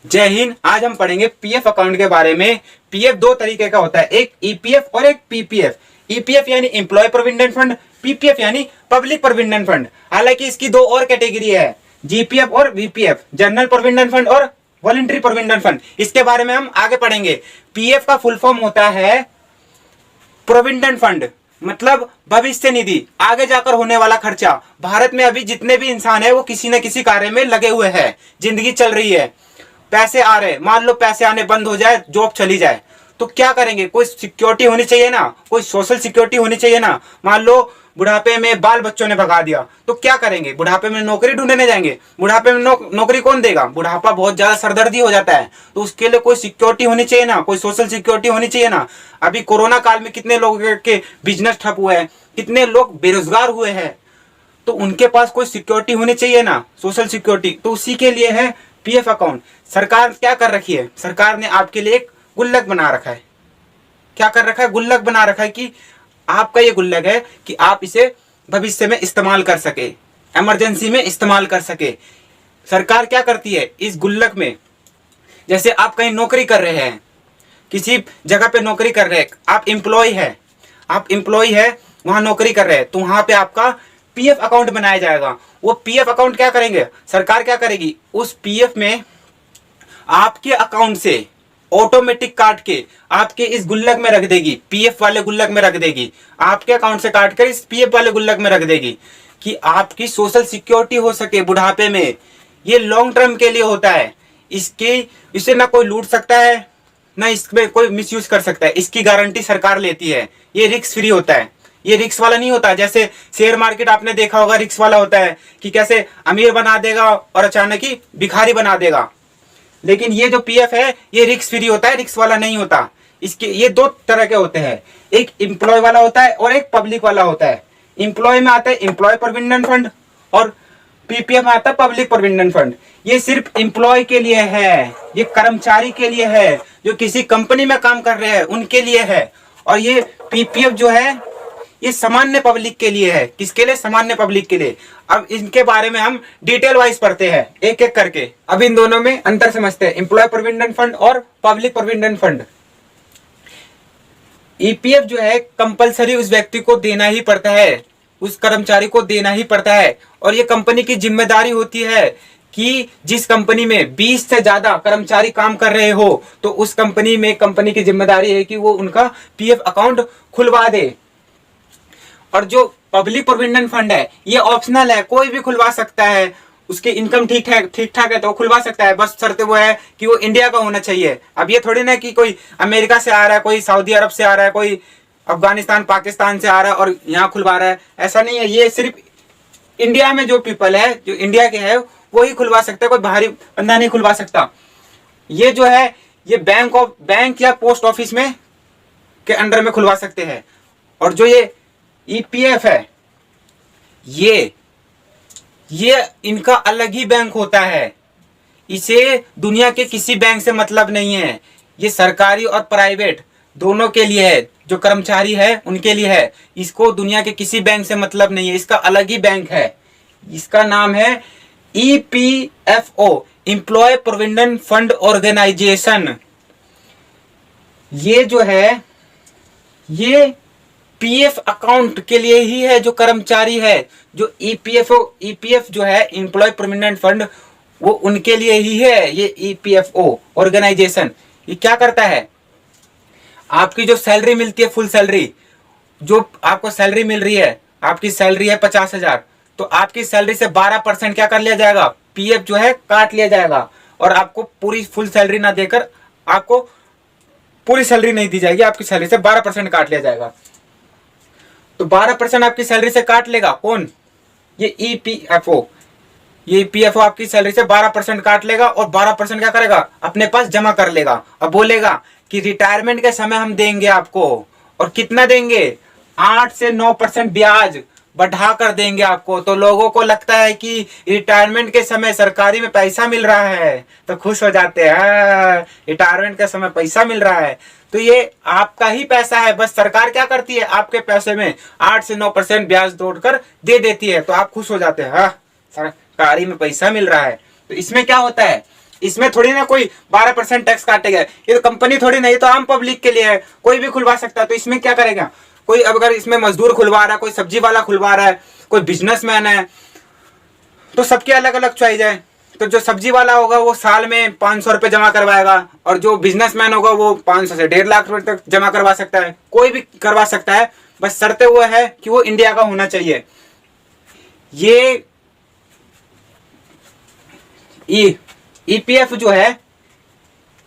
जय हिंद। आज हम पढ़ेंगे पीएफ अकाउंट के बारे में। पीएफ दो तरीके का होता है, एक ईपीएफ और एक पीपीएफ। ईपीएफ यानी एम्प्लॉय प्रोविडेंट फंड, पीपीएफ यानी पब्लिक प्रोविडेंट फंड। हालांकि इसकी दो और कैटेगरी है, जीपीएफ और वीपीएफ, जनरल प्रोविडेंट फंड और वॉलंटरी प्रोविडेंट फंड। इसके बारे में हम आगे पढ़ेंगे। पीएफ का फुल फॉर्म होता है प्रोविडेंट फंड, मतलब भविष्य निधि, आगे जाकर होने वाला खर्चा। भारत में अभी जितने भी इंसान है वो किसी न किसी कार्य में लगे हुए हैं, जिंदगी चल रही है, पैसे आ रहे, मान लो पैसे आने बंद हो जाए, जॉब चली जाए, तो क्या करेंगे? कोई सिक्योरिटी होनी चाहिए ना, कोई सोशल सिक्योरिटी होनी चाहिए ना। मान लो बुढ़ापे में बाल बच्चों ने भगा दिया, तो क्या करेंगे? बुढ़ापे में नौकरी ढूंढने जाएंगे। बुढ़ापे में नौकरी कौन देगा? बुढ़ापा बहुत ज्यादा सरदर्दी हो जाता है, तो उसके लिए कोई सिक्योरिटी होनी चाहिए ना, कोई सोशल सिक्योरिटी होनी चाहिए ना। अभी कोरोना काल में कितने लोगों के बिजनेस ठप हुए हैं, कितने लोग बेरोजगार हुए हैं, तो उनके पास कोई सिक्योरिटी होनी चाहिए ना, सोशल सिक्योरिटी। तो उसी के लिए है पीएफ अकाउंट। सरकार क्या कर रखी है? सरकार ने आपके लिए एक गुल्लक बना रखा है। क्या कर रखा है? गुल्लक बना रखा है कि आपका ये गुल्लक है कि आप इसे भविष्य में इस्तेमाल कर सके, इमरजेंसी में इस्तेमाल कर सके। सरकार क्या करती है इस गुल्लक में? जैसे आप कहीं नौकरी कर रहे हैं, किसी जगह पे नौकरी कर रहे हैं, आप एम्प्लॉय है, वहां नौकरी कर रहे हैं, तो वहां पे आपका पीएफ अकाउंट बनाया जाएगा। वो पीएफ अकाउंट क्या करेंगे? सरकार क्या करेगी? उस पीएफ में आपके अकाउंट से ऑटोमेटिक काट के आपके इस गुल्लक में रख देगी, पीएफ वाले गुल्लक में रख देगी। आपके अकाउंट से काट कर इस पीएफ वाले गुल्लक में रख देगी कि आपकी सोशल सिक्योरिटी हो सके बुढ़ापे में। ये लॉन्ग टर्म के लिए होता है। इसे ना कोई लूट सकता है, ना इसमें कोई मिसयूज कर सकता है। इसकी गारंटी सरकार लेती है। ये रिस्क फ्री होता है, ये रिस्क वाला नहीं होता। जैसे शेयर मार्केट आपने देखा होगा, रिस्क वाला होता है कि कैसे अमीर बना देगा और अचानक ही भिखारी बना देगा। लेकिन ये जो पीएफ है ये रिस्क फ्री होता है, रिस्क वाला नहीं होता। इसके ये दो तरह के होते हैं, एक एम्प्लॉय वाला होता है और एक पब्लिक वाला होता है। एम्प्लॉय में आता है एम्प्लॉय प्रोविडेंट फंड और पीपीएफ में आता है पब्लिक प्रोविडेंट फंड। ये सिर्फ एम्प्लॉय के लिए है, ये कर्मचारी के लिए है, जो किसी कंपनी में काम कर रहे हैं उनके लिए है। और ये पीपीएफ जो है ये सामान्य पब्लिक के लिए है। किसके लिए? सामान्य पब्लिक के लिए। अब इनके बारे में हम डिटेल वाइज पढ़ते हैं, एक एक करके। अब इन दोनों में अंतर समझते हैं, एम्प्लॉय प्रोविडेंट फंड और पब्लिक प्रोविडेंट फंड। ईपीएफ जो है कंपलसरी उस व्यक्ति को देना ही पड़ता है, उस कर्मचारी को देना ही पड़ता है। और ये कंपनी की जिम्मेदारी होती है कि जिस कंपनी में 20 से ज्यादा कर्मचारी काम कर रहे हो, तो उस कंपनी में कंपनी की जिम्मेदारी है कि वो उनका पीएफ अकाउंट खुलवा दे। और जो पब्लिक प्रोविडेंट फंड है ये ऑप्शनल है, कोई भी खुलवा सकता है। उसकी इनकम ठीक ठाक है तो वो खुलवा सकता है, बस शर्त वो है कि वो इंडिया का होना चाहिए। अब ये थोड़ी ना कि कोई अमेरिका से आ रहा है, कोई सऊदी अरब से आ रहा है, कोई अफगानिस्तान पाकिस्तान से आ रहा है और यहाँ खुलवा रहा है, ऐसा नहीं है। ये सिर्फ इंडिया में जो पीपल है, जो इंडिया के है, वो ही खुलवा सकता है, कोई बाहरी बंदा नहीं खुलवा सकता। ये जो है ये बैंक या पोस्ट ऑफिस में के अंडर में खुलवा सकते हैं। और जो ये ईपीएफ है ये इनका अलग ही बैंक होता है। इसे दुनिया के किसी बैंक से मतलब नहीं है। ये सरकारी और प्राइवेट दोनों के लिए है, जो कर्मचारी है उनके लिए है। इसको दुनिया के किसी बैंक से मतलब नहीं है, इसका अलग ही बैंक है। इसका नाम है EPFO, employ provident fund organisation. ये जो है ये पीएफ अकाउंट के लिए ही है, जो कर्मचारी है। जो ईपीएफ जो है एम्प्लॉय प्रोविडेंट फंड, वो उनके लिए ही है। ये ईपीएफओ ऑर्गेनाइजेशन ये क्या करता है? आपकी जो सैलरी मिलती है, फुल सैलरी, जो आपको सैलरी मिल रही है, आपकी सैलरी है 50,000, तो आपकी सैलरी से 12% क्या कर लिया जाएगा? पीएफ जो है काट लिया जाएगा। और आपको पूरी फुल सैलरी ना देकर आपको पूरी सैलरी नहीं दी जाएगी, आपकी सैलरी से 12% काट लिया जाएगा। तो 12% आपकी सैलरी से काट लेगा कौन? ये ईपीएफओ। ये ईपीएफओ आपकी सैलरी से 12% काट लेगा और 12% क्या करेगा? अपने पास जमा कर लेगा। अब बोलेगा कि रिटायरमेंट के समय हम देंगे आपको। और कितना देंगे? 8 से 9% ब्याज बढ़ा कर देंगे आपको। तो लोगों को लगता है कि रिटायरमेंट के समय सरकारी में पैसा मिल रहा है, तो खुश हो जाते हैं, रिटायरमेंट के समय पैसा मिल रहा है। तो ये आपका ही पैसा है, बस सरकार क्या करती है? आपके पैसे में 8 से 9% ब्याज तोड़कर दे देती है, तो आप खुश हो जाते हैं, हाँ सरकारी में पैसा मिल रहा है। तो इसमें क्या होता है? इसमें थोड़ी ना कोई 12% टैक्स काटेगा, ये तो कंपनी थोड़ी ना, ये तो आम पब्लिक के लिए है, कोई भी खुलवा सकता है। तो इसमें क्या करेगा, कोई अगर इसमें मजदूर खुलवा रहा है, कोई सब्जी वाला खुलवा रहा है, कोई बिजनेसमैन है, तो सबके अलग अलग चॉइस है। तो जो सब्जी वाला होगा वो साल में 500 रुपये जमा करवाएगा, और जो बिजनेसमैन होगा वो 500 से 1.5 लाख रुपए तक जमा करवा सकता है, कोई भी करवा सकता है, बस शर्तें वो है कि वो इंडिया का होना चाहिए। ये ईपीएफ जो है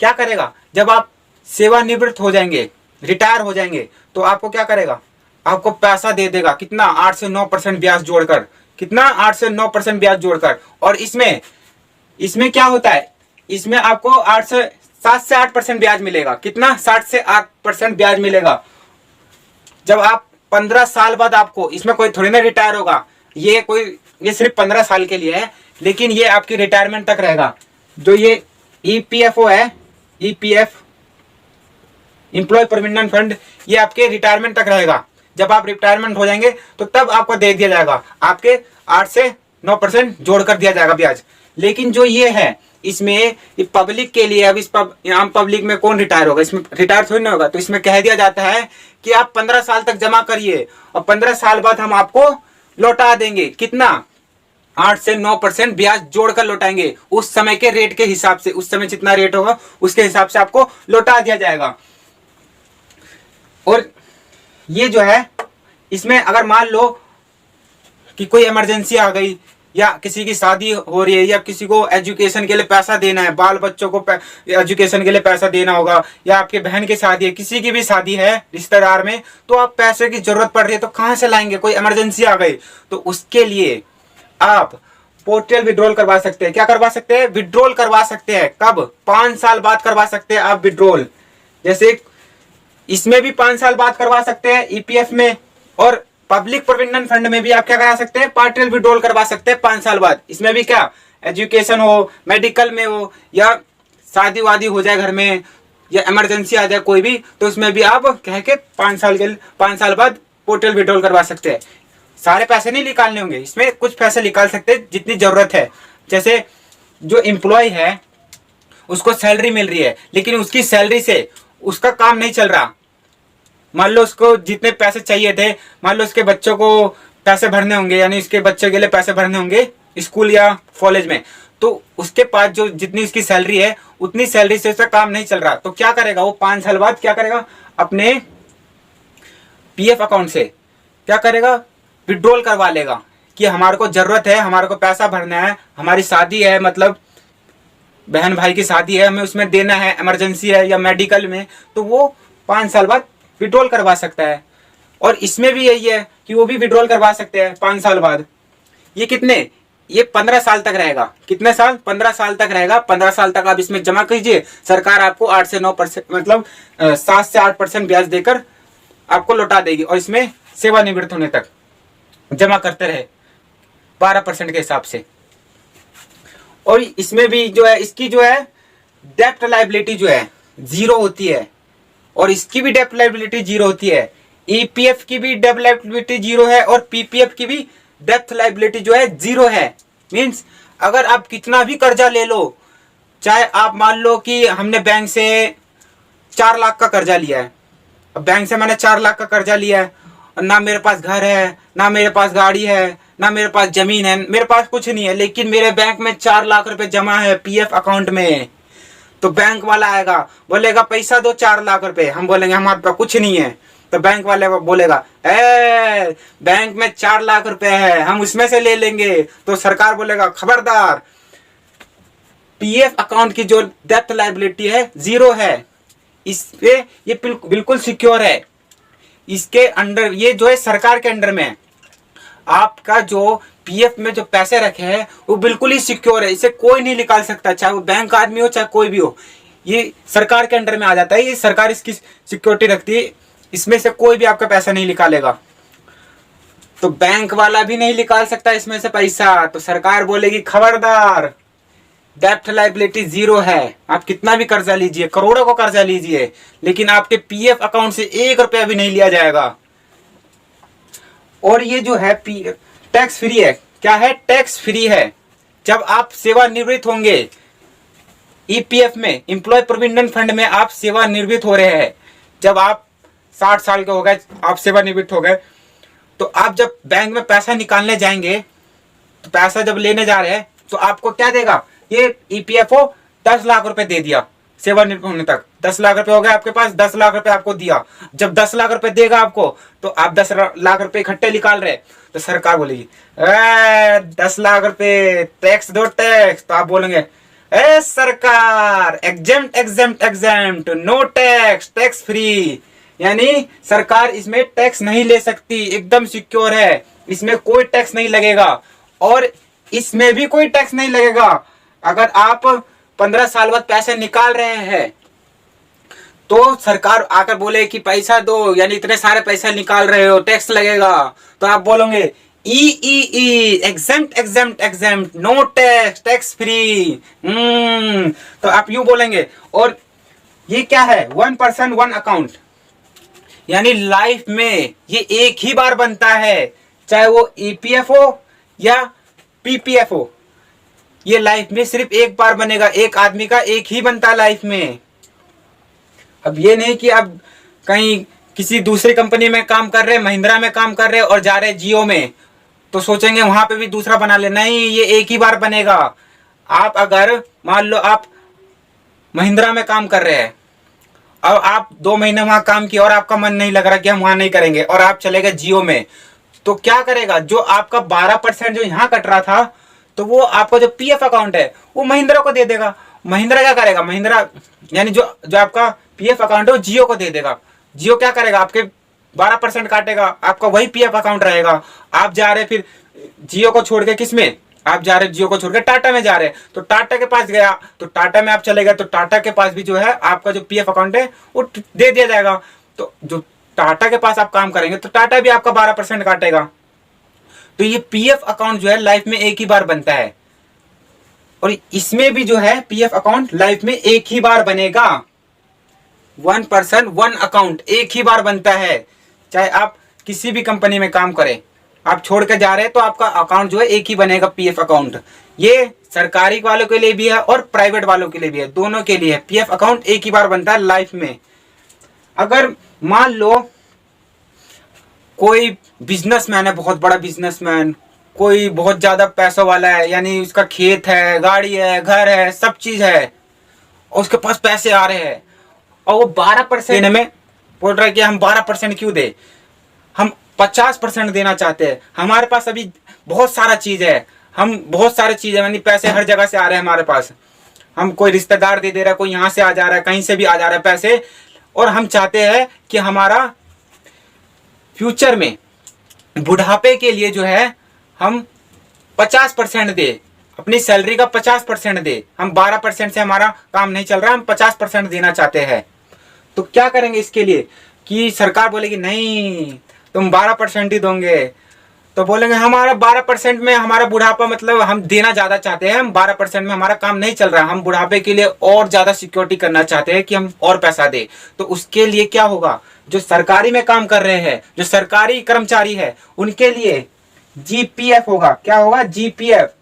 क्या करेगा, जब आप सेवानिवृत्त हो जाएंगे, रिटायर हो जाएंगे, तो आपको क्या करेगा, आपको पैसा दे देगा, कितना 8 से 9% ब्याज जोड़कर, कितना 8 से 9% ब्याज जोड़कर। और इसमें क्या होता है, इसमें आपको 7 से 8% ब्याज मिलेगा, कितना 7 से 8% ब्याज मिलेगा। जब आप 15 साल बाद, आपको इसमें कोई थोड़ी ना रिटायर होगा, ये सिर्फ 15 साल के लिए है, लेकिन ये आपकी रिटायरमेंट तक रहेगा। जो ये ईपीएफओ है, ईपीएफ एम्प्लॉय प्रोविडेंट फंड, ये आपके रिटायरमेंट तक रहेगा। जब आप रिटायरमेंट हो जाएंगे तो तब आपको दे दिया जाएगा, आपके 8 से 9% जोड़कर दिया जाएगा ब्याज। लेकिन जो ये है, इसमें ये पब्लिक के लिए, अब आम पब्लिक में कौन रिटायर होगा, इसमें रिटायर थोड़ी ना होगा। तो इसमें कह दिया जाता है कि आप 15 साल तक जमा करिए और 15 साल बाद हम आपको लौटा देंगे, कितना 8 से 9% ब्याज जोड़कर लौटाएंगे, उस समय के रेट के हिसाब से, उस समय जितना रेट होगा उसके हिसाब से आपको लौटा दिया जाएगा। और ये जो है, इसमें अगर मान लो कि कोई इमरजेंसी आ गई, या किसी की शादी हो रही है, या किसी को एजुकेशन के लिए पैसा देना है, बाल बच्चों को एजुकेशन के लिए पैसा देना होगा, या आपके बहन की शादी है, किसी की भी शादी है रिश्तेदार में, तो आप पैसे की जरूरत पड़ रही है, तो कहाँ से लाएंगे, कोई इमरजेंसी आ गई, तो उसके लिए आप पोर्टल विड्रॉल करवा सकते हैं। क्या करवा सकते हैं, विड्रॉल करवा सकते हैं। कब, 5 साल बाद करवा सकते हैं आप विड्रॉल। जैसे इसमें भी 5 साल बाद करवा सकते हैं ईपीएफ में, और पब्लिक प्रोविडेंट फंड में भी आप क्या करा सकते हैं, पार्शियल विड्रॉल करवा सकते हैं 5 साल बाद। इसमें भी क्या, एजुकेशन हो, मेडिकल में हो, या शादी वादी हो जाए घर में, या इमरजेंसी आ जाए कोई भी, तो उसमें भी आप कह के 5 साल बाद पोर्टल विड्रॉल करवा सकते हैं। सारे पैसे नहीं निकालने होंगे, इसमें कुछ पैसे निकाल सकते हैं जितनी जरूरत है। जैसे जो एम्प्लॉय है उसको सैलरी मिल रही है, लेकिन उसकी सैलरी से उसका काम नहीं चल रहा, मान लो उसको जितने पैसे चाहिए थे, मान लो उसके बच्चों को पैसे भरने होंगे, यानी उसके बच्चे के लिए पैसे भरने होंगे स्कूल या कॉलेज में, तो उसके पास जो जितनी उसकी सैलरी है, उतनी सैलरी से उसका काम नहीं चल रहा, तो क्या करेगा वो 5 साल बाद, क्या करेगा, अपने पीएफ अकाउंट से क्या करेगा, विड्रॉल करवा लेगा कि हमारे को जरूरत है, हमारे को पैसा भरना है, हमारी शादी है, मतलब बहन भाई की शादी है, हमें उसमें देना है, इमरजेंसी है या मेडिकल में, तो वो 5 साल बाद विड्रॉल करवा सकता है। और इसमें भी यही है कि वो भी विड्रॉल करवा सकते हैं 5 साल बाद। ये कितने, ये 15 साल तक रहेगा, कितने साल, 15 साल तक रहेगा। 15 साल तक आप इसमें जमा कीजिए, सरकार आपको 8 से 9%, मतलब 7 से 8% ब्याज देकर आपको लौटा देगी, और इसमें सेवानिवृत्त होने तक जमा करते रहे 12% के हिसाब से। और इसमें भी जो है, इसकी जो है डेप्ट लायबिलिटी जो है 0 होती है, और इसकी भी डेप्ट लायबिलिटी 0 होती है। ईपीएफ की भी डेप्ट लायबिलिटी 0 है, और पीपीएफ की भी डेप्ट लायबिलिटी जो है 0 है। मींस अगर आप कितना भी कर्जा ले लो, चाहे आप मान लो कि हमने बैंक से 4 लाख का कर्जा लिया है, अब बैंक से मैंने 4 लाख का कर्जा लिया है, और ना मेरे पास घर है, ना मेरे पास गाड़ी है, ना मेरे पास जमीन है, मेरे पास कुछ नहीं है, लेकिन मेरे बैंक में 4 लाख रुपए जमा है पीएफ अकाउंट में। तो बैंक वाला आएगा, बोलेगा पैसा दो 4 लाख रुपए, हम बोलेंगे हमारे पास कुछ नहीं है, तो बैंक वाले बोलेगा बैंक में 4 लाख रुपए है, हम उसमें से ले लेंगे। तो सरकार बोलेगा खबरदार, पीएफ अकाउंट की जो डेप्ट लायबिलिटी है 0 है, इस पे ये बिल्कुल सिक्योर है। इसके अंडर, ये जो है सरकार के अंडर में, आपका जो पीएफ में जो पैसे रखे हैं वो बिल्कुल ही सिक्योर है, इसे कोई नहीं निकाल सकता, चाहे वो बैंक आदमी हो चाहे कोई भी हो, ये सरकार के अंडर में आ जाता है, ये सरकार इसकी सिक्योरिटी रखती है, इसमें से कोई भी आपका पैसा नहीं निकालेगा। तो बैंक वाला भी नहीं निकाल सकता इसमें से पैसा, तो सरकार बोलेगी खबरदार, डेप्ट लायबिलिटी 0 है, आप कितना भी कर्जा लीजिए, करोड़ों का कर्जा लीजिए, लेकिन आपके पीएफ अकाउंट से 1 रुपया भी नहीं लिया जाएगा। और ये जो है टैक्स फ्री है, क्या है, टैक्स फ्री है। जब आप सेवानिवृत्त होंगे, ईपीएफ में, एम्प्लॉय प्रोविडेंट फंड में आप सेवानिवृत्त हो रहे हैं, जब आप 60 साल के हो गए, आप सेवानिवृत्त हो गए, तो आप जब बैंक में पैसा निकालने जाएंगे, तो पैसा जब लेने जा रहे हैं तो आपको क्या देगा, ये ईपीएफओ 10 लाख रुपए दे दिया सेवानिवृत्त होने तक, 10 लाख रुपए हो गए आपके पास, 10 लाख रुपए आपको दिया। जब 10 लाख रुपए देगा आपको, तो आप 10 लाख रुपए इकट्ठे निकाल रहे, तो सरकार बोलेगी 10 लाख रुपए टैक्स दो टैक्स, तो आप बोलेंगे ए सरकार exempt exempt exempt, no tax, tax free, यानी सरकार इसमें टैक्स नहीं ले सकती, एकदम सिक्योर है, इसमें कोई टैक्स नहीं लगेगा, और इसमें भी कोई टैक्स नहीं लगेगा। अगर आप 15 साल बाद पैसे निकाल रहे हैं, तो सरकार आकर बोले कि पैसा दो, यानी इतने सारे पैसे निकाल रहे हो, टैक्स लगेगा, तो आप बोलोगे ई exempt exempt exempt, no tax, tax free. तो आप यूं बोलेंगे। और ये क्या है, 1 पर्सन 1 अकाउंट, यानी लाइफ में ये एक ही बार बनता है, चाहे वो ईपीएफ हो या पीपीएफ हो, ये लाइफ में सिर्फ एक बार बनेगा, एक आदमी का एक ही बनता है लाइफ में। अब ये नहीं कि अब कहीं किसी दूसरी कंपनी में काम कर रहे, महिंद्रा में काम कर रहे और जा रहे जियो में, तो सोचेंगे वहां पे भी दूसरा बना ले, नहीं, ये एक ही बार बनेगा। आप अगर मान लो आप महिंद्रा में काम कर रहे हैं, अब आप 2 महीने वहां काम किया और आपका मन नहीं लग रहा कि हम वहां नहीं करेंगे, और आप चले गए जियो में, तो क्या करेगा, जो आपका 12% जो यहाँ कट रहा था, तो वो आपका जो पीएफ अकाउंट है वो महिंद्रा को दे देगा। महिंद्रा क्या करेगा, महिंद्रा यानी जो आपका पीएफ अकाउंट है वो जियो को दे देगा। जियो क्या करेगा, आपके 12% काटेगा, आपका वही पीएफ अकाउंट रहेगा। आप जा रहे फिर जियो को छोड़ के, किस में आप जा रहे, जियो को छोड़ के टाटा में जा रहे, तो टाटा के पास गया, तो टाटा में आप चले गए, तो टाटा के पास भी जो है आपका जो पीएफ अकाउंट है वो दे दिया जाएगा। तो जो टाटा के पास आप काम करेंगे तो टाटा भी आपका 12% काटेगा। तो ये पीएफ अकाउंट जो है लाइफ में एक ही बार बनता है, और इसमें भी जो है पीएफ अकाउंट लाइफ में एक ही बार बनेगा। 1 पर्सन 1 अकाउंट एक ही बार बनता है, चाहे आप किसी भी कंपनी में काम करें, आप छोड़ के जा रहे हैं तो आपका अकाउंट जो है एक ही बनेगा, पीएफ अकाउंट। ये सरकारी वालों के लिए भी है और प्राइवेट वालों के लिए भी है, दोनों के लिए पीएफ अकाउंट एक ही बार बनता है लाइफ में। अगर मान लो कोई बिजनेसमैन है, बहुत बड़ा बिजनेसमैन, कोई बहुत ज्यादा पैसों वाला है, यानी उसका खेत है, गाड़ी है, घर है, सब चीज है, और उसके पास पैसे आ रहे हैं, और वो 12% में बोल रहा है कि हम 12% क्यों दे, हम 50% देना चाहते हैं, हमारे पास अभी बहुत सारा चीज है, हम बहुत सारे चीज है, यानी पैसे हर जगह से आ रहे हैं हमारे पास, हम कोई रिश्तेदार दे रहा है, कोई यहाँ से आ जा रहा है, कहीं से भी आ जा रहा है पैसे, और हम चाहते हैं कि हमारा फ्यूचर में बुढ़ापे के लिए जो है हम 50% दे, अपनी सैलरी का 50% दे, हम 12% से हमारा काम नहीं चल रहा, हम 50% देना चाहते हैं। तो क्या करेंगे इसके लिए कि सरकार बोलेगी नहीं तुम 12% ही दोगे, तो बोलेंगे हमारा 12% में हमारा बुढ़ापा, मतलब हम देना ज्यादा चाहते हैं, हम 12% में हमारा काम नहीं चल रहा, हम बुढ़ापे के लिए और ज्यादा सिक्योरिटी करना चाहते हैं कि हम और पैसा दे। तो उसके लिए क्या होगा, जो सरकारी में काम कर रहे हैं, जो सरकारी कर्मचारी है, उनके लिए जीपीएफ होगा। क्या होगा, जीपीएफ,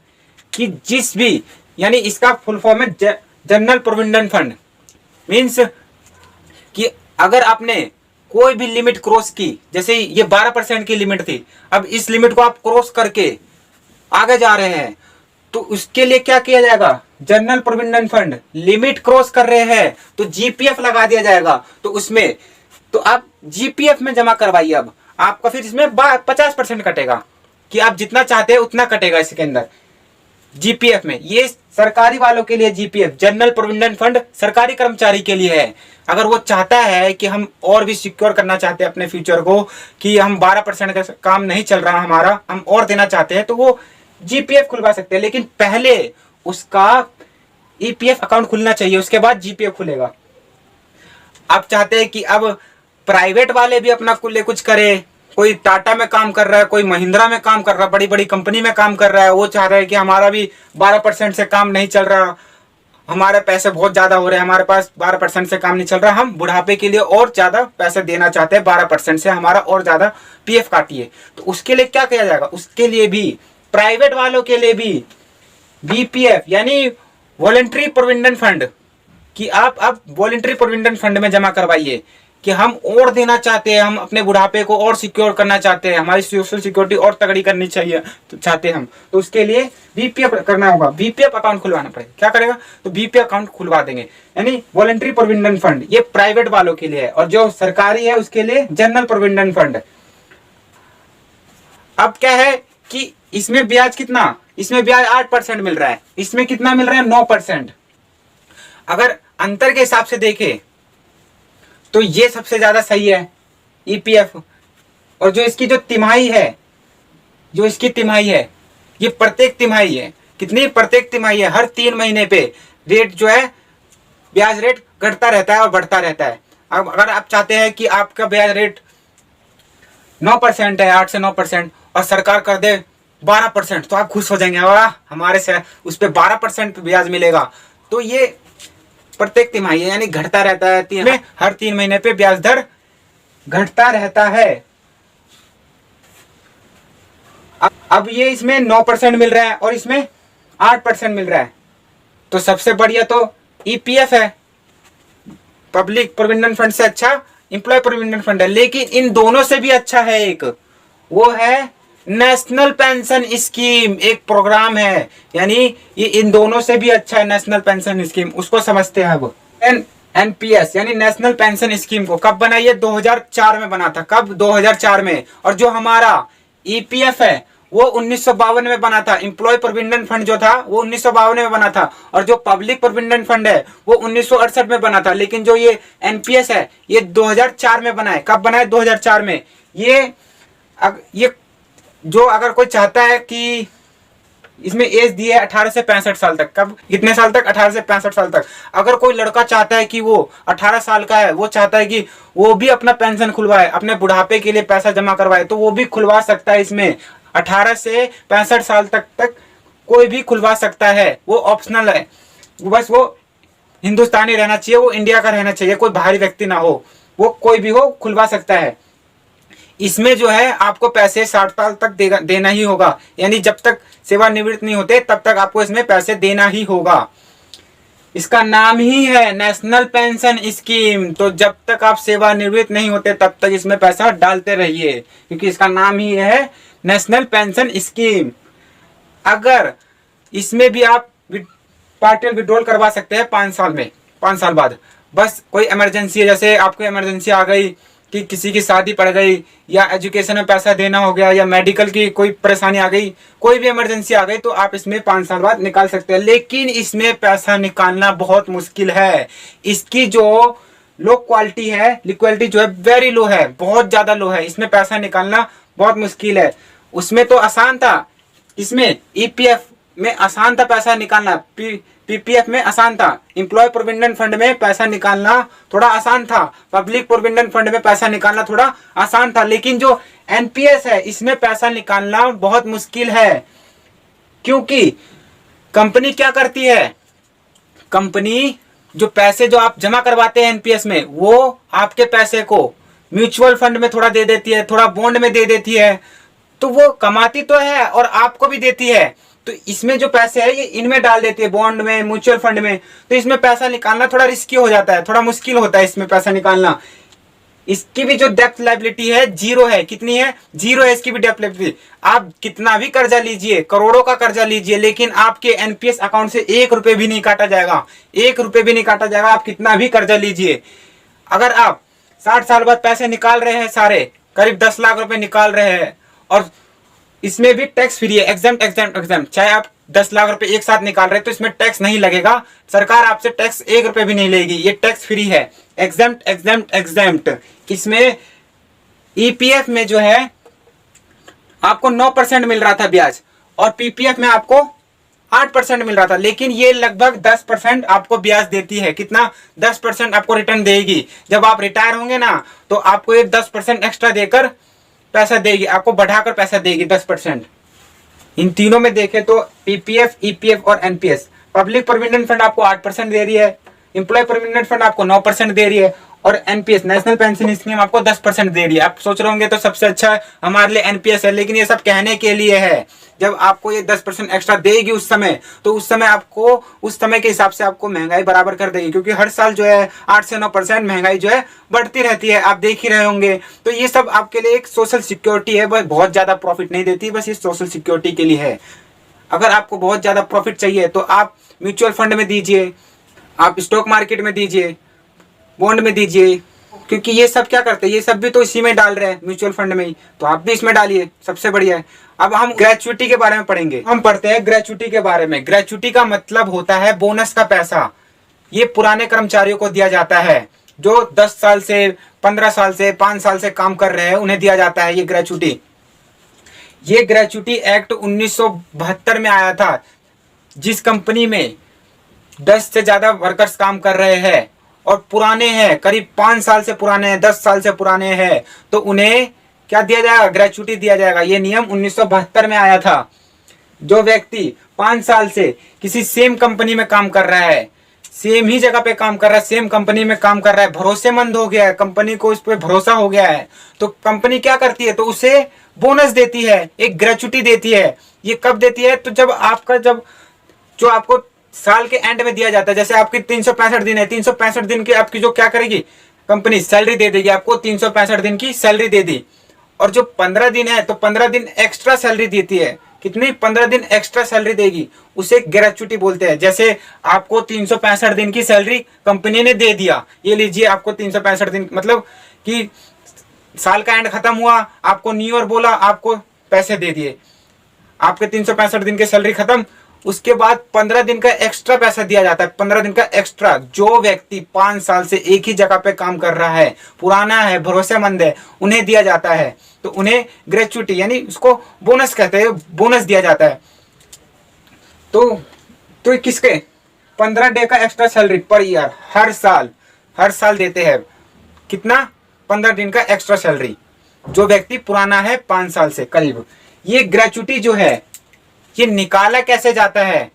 कि जिस भी, यानी इसका फुल फॉर्म है जनरल प्रोविडेंट फंड, मीन्स कि अगर आपने कोई भी लिमिट क्रॉस की, जैसे ये 12% की लिमिट थी, अब इस लिमिट को आप क्रॉस करके आगे जा रहे हैं, तो उसके लिए क्या किया जाएगा, general provident fund, limit cross कर रहे हैं तो जीपीएफ लगा दिया जाएगा। तो उसमें तो आप जीपीएफ में जमा करवाइए, अब आपका फिर इसमें 50% कटेगा, कि आप जितना चाहते हैं उतना कटेगा इसके अंदर जीपीएफ में। ये सरकारी वालों के लिए जीपीएफ, जनरल प्रोविडेंट फंड, सरकारी कर्मचारी के लिए है। अगर वो चाहता है कि हम और भी सिक्योर करना चाहते हैं अपने फ्यूचर को, कि हम 12% का काम नहीं चल रहा हमारा, हम और देना चाहते हैं, तो वो जीपीएफ खुलवा सकते हैं, लेकिन पहले उसका ईपीएफ अकाउंट खुलना चाहिए, उसके बाद जीपीएफ खुलेगा। आप चाहते हैं कि अब प्राइवेट वाले भी अपना कुछ करे, कोई टाटा में काम कर रहा है, कोई महिंद्रा में काम कर रहा है, बड़ी बड़ी कंपनी में काम कर रहा है, वो चाह रहे हैं कि हमारा भी 12% से काम नहीं चल रहा, हमारे पैसे बहुत ज्यादा हो रहे हैं, हमारे पास 12% से काम नहीं चल रहा, हम बुढ़ापे के लिए और ज्यादा पैसे देना चाहते हैं, 12% से हमारा और ज्यादा पीएफ काटिए। तो उसके लिए क्या किया जाएगा, उसके लिए भी प्राइवेट वालों के लिए भी बीपीएफ, यानी वॉलेंट्री प्रोविडेंट फंड कि आप अब वॉलेंट्री प्रोविडेंट फंड में जमा करवाइए कि हम और देना चाहते हैं, हम अपने बुढ़ापे को और सिक्योर करना चाहते हैं, हमारी सोशल सिक्योरिटी और तगड़ी करनी चाहिए तो चाहते हैं हम, तो उसके लिए बीपीएफ करना होगा, बीपीएफ अकाउंट खुलवाना पड़ेगा। क्या करेगा? तो बीपीएफ अकाउंट खुलवा देंगे। यानी वॉलेंट्री प्रोविडेंट फंड ये प्राइवेट वालों के लिए है, और जो सरकारी है उसके लिए जनरल प्रोविडेंट फंड। अब क्या है कि इसमें ब्याज कितना, इसमें ब्याज 8% मिल रहा है, इसमें कितना मिल रहा है? 9%। अगर अंतर के हिसाब से देखें तो ये सबसे ज्यादा सही है ईपीएफ, और जो इसकी जो तिमाही है, जो इसकी तिमाही है, ये प्रत्येक तिमाही है। कितनी? प्रत्येक तिमाही है, हर 3 महीने पे रेट जो है ब्याज रेट घटता रहता है और बढ़ता रहता है। अब अगर आप चाहते हैं कि आपका ब्याज रेट 9% है, 8 से 9%, और सरकार कर दे 12%, तो आप खुश हो जाएंगे, वाह हमारे से उस पर 12% ब्याज मिलेगा। तो ये प्रत्येक तिमाही है, यानी घटता रहता है, हर 3 महीने पे ब्याज दर घटता रहता है। अब ये इसमें 9% मिल रहा है और इसमें 8% मिल रहा है, तो सबसे बढ़िया तो ईपीएफ है, पब्लिक प्रोविडेंट फंड से अच्छा एम्प्लॉय प्रोविडेंट फंड है। लेकिन इन दोनों से भी अच्छा है एक, वो है नेशनल पेंशन स्कीम, एक प्रोग्राम है, यानी ये इन दोनों से भी अच्छा है नेशनल पेंशन स्कीम। उसको समझते हैं अब। एनपीएस यानी नेशनल पेंशन स्कीम को कब बनाई है? 2004 में बना था। कब? 2004 में। और जो हमारा ईपीएफ है वो 1952 में बना था। एम्प्लॉय प्रोविडेंट फंड जो था वो 1952 में बना था, और जो पब्लिक प्रोविडेंट फंड है वो 1968 में बना था। लेकिन जो ये एनपीएस है ये 2004 में बना है। कब बना है? 2004 में। ये जो अगर कोई चाहता है कि इसमें एज दी है 18 से 65 साल तक। कब? कितने साल तक? 18 से 65 साल तक। अगर कोई लड़का चाहता है कि वो 18 साल का है, वो चाहता है कि वो भी अपना पेंशन खुलवाए, अपने बुढ़ापे के लिए पैसा जमा करवाए, तो वो भी खुलवा सकता है। इसमें 18 से 65 साल तक कोई भी खुलवा सकता है, वो ऑप्शनल है। बस वो हिंदुस्तानी रहना चाहिए, वो इंडिया का रहना चाहिए, कोई बाहरी व्यक्ति ना हो, वो कोई भी हो खुलवा सकता है। इसमें जो है आपको पैसे 60 साल तक देना ही होगा, यानी जब तक सेवानिवृत्त नहीं होते तब तक आपको इसमें पैसे देना ही होगा। इसका नाम ही है नेशनल पेंशन स्कीम, तो जब तक आप सेवानिवृत्त नहीं होते तब तक इसमें पैसा डालते रहिए, क्योंकि इसका नाम ही है नेशनल पेंशन स्कीम। अगर इसमें भी आप पार्शियल विड्रॉल करवा सकते हैं 5 साल में, 5 साल बाद। बस कोई इमरजेंसी है, जैसे आपको इमरजेंसी आ गई कि किसी की शादी पड़ गई, या एजुकेशन में पैसा देना हो गया, या मेडिकल की कोई परेशानी आ गई, कोई भी इमरजेंसी आ गई, तो आप इसमें 5 साल बाद निकाल सकते हैं। लेकिन इसमें पैसा निकालना बहुत मुश्किल है। इसकी जो लो क्वालिटी है, लिक्विडिटी जो है वेरी लो है, बहुत ज्यादा लो है। इसमें पैसा निकालना बहुत मुश्किल है। उसमें तो आसान था, इसमें ईपीएफ में आसान था पैसा निकालना, पीपीएफ में आसान था, एम्प्लॉय प्रोविडेंट फंड में पैसा निकालना थोड़ा आसान था, पब्लिक प्रोविडेंट फंड में पैसा निकालना थोड़ा आसान था। लेकिन जो एनपीएस है इसमें पैसा निकालना बहुत मुश्किल है। क्योंकि कंपनी क्या करती है? कंपनी जो पैसे जो आप जमा करवाते हैं एनपीएस में, वो आपके पैसे को म्यूचुअल फंड में थोड़ा दे देती है, थोड़ा बॉन्ड में दे देती है, तो वो कमाती तो है और आपको भी देती है। तो इसमें जो पैसे है ये इनमें डाल देती है, बॉन्ड में, म्यूचुअल फंड में। तो इसमें पैसा निकालना थोड़ा रिस्की हो जाता है, थोड़ा मुश्किल होता है इसमें पैसा निकालना। इसकी भी जो डेप्थ लायबिलिटी है जीरो है। कितनी है? जीरो है इसकी भी डेप्थ लायबिलिटी। आप कितना भी कर्जा लीजिए, करोड़ों का कर्जा लीजिए, लेकिन आपके एनपीएस अकाउंट से 1 रुपए भी नहीं काटा जाएगा, 1 रुपए भी नहीं काटा जाएगा। आप कितना भी कर्जा लीजिए, अगर आप 60 साल बाद पैसे निकाल रहे हैं, सारे करीब 10 लाख रुपए निकाल रहे हैं, और इसमें भी टैक्स फ्री है, एग्जाम, चाहे आप 10 लाख रुपए एक साथ निकाल रहे हैं तो इसमें टैक्स नहीं लगेगा, सरकार आपसे टैक्स 1 रुपए भी नहीं लेगी, ये टैक्स फ्री है, एग्जाम्प्ट। इसमें ईपीएफ में जो है आपको 9% मिल रहा था ब्याज, और पीपीएफ में आपको 8% मिल रहा था, लेकिन ये लगभग 10% आपको ब्याज देती है। कितना? 10% आपको रिटर्न देगी। जब आप रिटायर होंगे ना, तो आपको ये 10% एक्स्ट्रा देकर पैसा देगी, आपको बढ़ाकर पैसा देगी 10%। इन तीनों में देखें तो पीपीएफ, ईपीएफ और एनपीएस, पब्लिक प्रोविडेंट फंड आपको 8% दे रही है, एम्प्लॉय प्रोविडेंट फंड आपको 9% दे रही है, और एनपीएस नेशनल पेंशन स्कीम आपको 10% दे रही है। आप सोच रहे होंगे तो सबसे अच्छा हमारे लिए एनपीएस है, लेकिन ये सब कहने के लिए है। जब आपको ये 10% एक्स्ट्रा देगी उस समय, तो उस समय आपको उस समय के हिसाब से आपको महंगाई बराबर कर देगी, क्योंकि हर साल जो है 8 से 9% महंगाई जो है बढ़ती रहती है, आप देख ही रहे होंगे। तो ये सब आपके लिए एक सोशल सिक्योरिटी है, बस बहुत ज्यादा प्रॉफिट नहीं देती, बस ये सोशल सिक्योरिटी के लिए है। अगर आपको बहुत ज्यादा प्रॉफिट चाहिए तो आप म्यूचुअल फंड में दीजिए, आप स्टॉक मार्केट में दीजिए, बॉन्ड में दीजिए, क्योंकि ये सब क्या करते हैं, ये सब भी तो इसी में डाल रहे हैं म्यूचुअल फंड में ही, तो आप भी इसमें डालिए, सबसे बढ़िया है। अब हम ग्रेचुइटी के बारे में पढ़ेंगे। हम पढ़ते हैं ग्रेचुइटी के बारे में। ग्रेचुइटी का मतलब होता है बोनस का पैसा। ये पुराने कर्मचारियों को दिया जाता है जो 10 साल से 15 साल से 5 साल से काम कर रहे हैं, उन्हें दिया जाता है ये ग्रेचुइटी। ये ग्रेचुइटी एक्ट 1972 में आया था। जिस कंपनी में 10 से ज्यादा वर्कर्स काम कर रहे हैं और पुराने हैं, करीब 5 साल से पुराने हैं, 10 साल से पुराने हैं, तो उन्हें क्या दिया जाएगा, ग्रेचुइटी दिया जाएगा। ये नियम 1972 में आया था। जो व्यक्ति 5 साल से किसी सेम कंपनी में काम कर रहा है, सेम ही जगह पे काम कर रहा है, सेम कंपनी में काम कर रहा है, भरोसेमंद हो गया है, कंपनी को उस पर भरोसा हो गया है, तो कंपनी क्या करती है, तो उसे बोनस देती है, एक ग्रेचुइटी देती है। ये कब देती है, तो जब जो आपको साल के एंड में दिया जाता है, जैसे आपकी 365 दिन है, 365 दिन की आपकी जो क्या करेगी कंपनी, सैलरी दे देगी आपको, 365 दिन की सैलरी दे दी। और जो 15 दिन है तो 15 दिन एक्स्ट्रा सैलरी देती है। कितनी, 15 दिन एक्स्ट्रा सैलरी देगी, उसे ग्रेचुइटी बोलते हैं। जैसे आपको 365 दिन की सैलरी कंपनी ने दे दिया, ये लीजिए आपको 365 दिन, मतलब कि साल का एंड खत्म हुआ, आपको न्यू ईयर बोला, आपको पैसे दे दिए, आपके 365 दिन की सैलरी खत्म। उसके बाद 15 दिन का एक्स्ट्रा पैसा दिया जाता है, 15 दिन का एक्स्ट्रा। जो व्यक्ति 5 साल से एक ही जगह पे काम कर रहा है, पुराना है, भरोसेमंद है, उन्हें दिया जाता है, तो उन्हें ग्रेचुइटी यानी उसको बोनस कहते हैं, बोनस दिया जाता है। तो किसके, 15 डे का एक्स्ट्रा सैलरी पर ईयर, हर साल देते हैं। कितना, 15 दिन का एक्स्ट्रा सैलरी, जो व्यक्ति पुराना है 5 साल से करीब। ये ग्रेचुइटी जो है ये निकाला कैसे जाता है,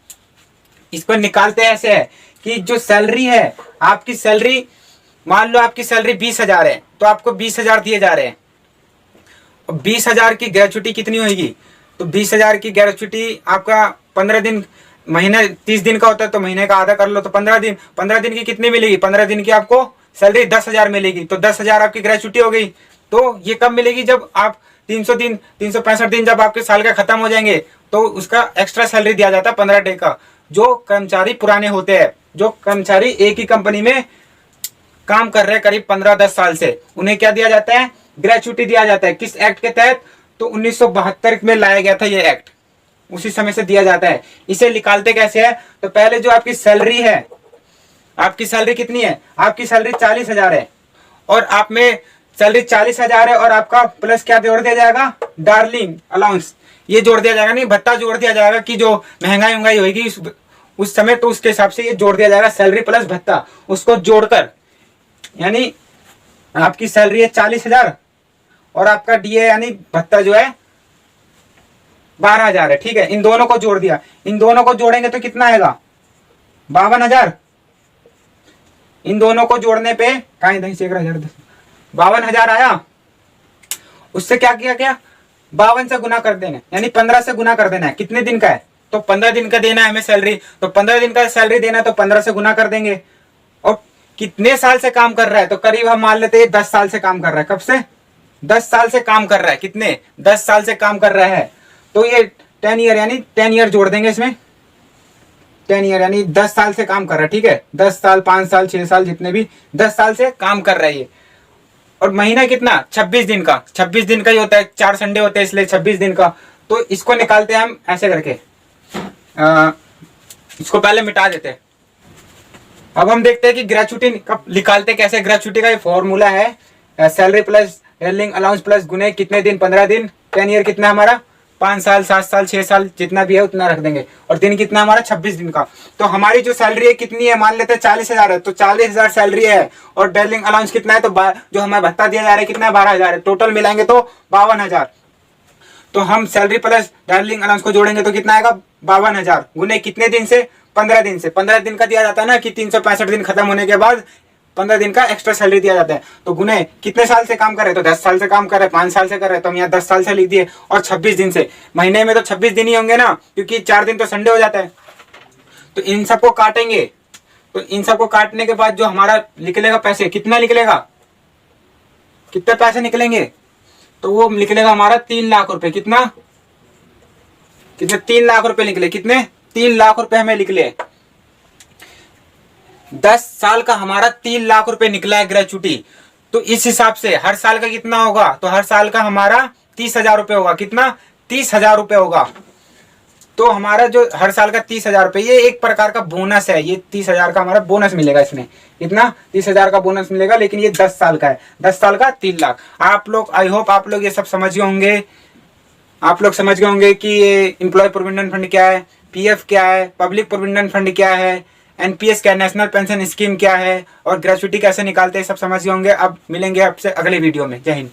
इसको निकालते ऐसे है कि जो सैलरी है, आपकी सैलरी, मान लो आपकी सैलरी 20,000 है, तो आपको 20,000 दिए जा रहे हैं। 20,000 की ग्रेचुइटी कितनी होगी, तो 20,000 की ग्रेचुइटी आपका 15 दिन, महीने 30 दिन का होता है, तो महीने का आधा कर लो, तो 15 दिन की कितनी मिलेगी, 15 दिन की आपको सैलरी 10,000 मिलेगी, तो 10,000 आपकी ग्रेचुइटी हो गई। तो ये कब मिलेगी, जब आप 365 दिन जब आपके साल का खत्म हो जाएंगे, तो उसका एक्स्ट्रा सैलरी दिया जाता है 15 डे का। जो कर्मचारी पुराने होते हैं, जो कर्मचारी एक ही कंपनी में काम कर रहे हैं करीब 15-10 साल से, उन्हें क्या दिया जाता है, ग्रेचुइटी दिया जाता है। किस एक्ट के तहत, तो 1972 में लाया गया था ये एक्ट, उसी समय से दिया जाता है। इसे निकालते कैसे है, तो पहले जो आपकी सैलरी है, आपकी सैलरी कितनी है, आपकी सैलरी 40,000 है, और आप में सैलरी 40,000 है, और आपका प्लस क्या जोड़ दिया जाएगा, डार्लिंग अलाउंस, ये जोड़ दिया जाएगा, नहीं भत्ता जोड़ दिया जाएगा, कि जो महंगाई होगी उस समय, तो उसके हिसाब से ये जोड़ दिया जाएगा, सैलरी प्लस भत्ता, उसको जोड़कर, यानी आपकी सैलरी है 40,000 और आपका डीए यानी भत्ता जो है 12,000 है, ठीक है। इन दोनों को जोड़ दिया, इन दोनों को जोड़ेंगे तो कितना आएगा, 52,000। इन दोनों को जोड़ने पे 52,000 आया। उससे क्या किया, 52 से गुना कर देना, यानी 15 से गुना कर देना है। कितने दिन का है, तो 15 दिन का देना है हमें सैलरी, तो 15 दिन का सैलरी देना है, तो 15 से गुना कर देंगे। और कितने साल से काम कर रहा है, तो करीब हम मान लेते हैं 10 साल से काम कर रहा है। कब से, 10 साल से काम कर रहा है। कितने, 10 साल से काम कर रहा है, तो ये 10 ईयर यानी 10 ईयर जोड़ देंगे इसमें, 10 ईयर यानी 10 साल से काम कर रहा है, ठीक है। 10 साल, 5 साल, 6 साल, जितने भी 10 साल से काम कर रहा है। और महीना कितना, 26 दिन का, 26 दिन का ही होता है, 4 संडे होते हैं, इसलिए 26 दिन का। तो इसको निकालते हैं हम ऐसे करके, इसको पहले मिटा देते हैं। अब हम देखते हैं कि ग्रेचुइटी कब निकालते कैसे। ग्रेचुइटी का ये फॉर्मूला है, salary plus railing allowance plus गुने कितने दिन, 15 दिन, 10 ईयर कितना हमारा, 5 साल, 7 साल, 6 साल, जितना भी है उतना रख देंगे, और दिन कितना हमारा 26 दिन का। तो हमारी जो सैलरी है कितनी है, मान लेते हैं 40,000 है, तो 40,000 सैलरी है, और डेलिंग अलाउंस कितना है, तो जो हमें भत्ता दिया जा रहा है कितना है, 12,000 है, टोटल मिलाएंगे तो 52,000। तो हम सैलरी प्लस डेलिंग अलाउंस को जोड़ेंगे तो कितना आएगा, 52,000 गुने कितने दिन से, 15 दिन से। 15 दिन का दिया जाता है ना, कि 365 दिन खत्म होने के बाद 15 दिन का एक्स्ट्रा सैलरी दिया जाता है। तो गुने कितने साल से काम कर रहे, तो 10 साल से काम कर रहे, 5 साल से कर रहे, तो हम यहाँ 10 साल से लिख दिए, और 26 दिन से, महीने में तो 26 दिन ही होंगे ना, क्योंकि 4 दिन तो संडे हो जाता है। तो इन सबको काटेंगे, तो इन सबको काटने के बाद जो हमारा निकलेगा पैसे, कितना निकलेगा, कितने पैसे निकलेंगे, तो वो निकलेगा हमारा 3 लाख रुपए। कितना, कितने, 3 लाख रुपए निकले। कितने, 3 लाख रुपए हमें निकले। 10 साल का हमारा 3 लाख रुपए निकला है ग्रेचुटी। तो इस हिसाब से हर साल का कितना होगा, तो हर साल का हमारा 30,000 रुपए होगा। कितना, 30,000 रुपए होगा। तो हमारा जो हर साल का 30,000 रुपए, ये एक प्रकार का बोनस है। ये 30,000 का हमारा बोनस मिलेगा इसमें। कितना, 30,000 का बोनस मिलेगा, लेकिन ये 10 साल का है। 10 साल का 3 लाख। आप लोग, आई होप आप लोग ये सब समझ गए होंगे। आप लोग समझ गए होंगे कि ये एम्प्लॉय प्रोविडेंट फंड क्या है, पीएफ क्या है, पब्लिक प्रोविडेंट फंड क्या है, एनपीएस क्या है, नेशनल पेंशन स्कीम क्या है, और ग्रेचुटी कैसे निकालते हैं, सब समझ गए होंगे। अब मिलेंगे आपसे अगले वीडियो में। जय हिंद।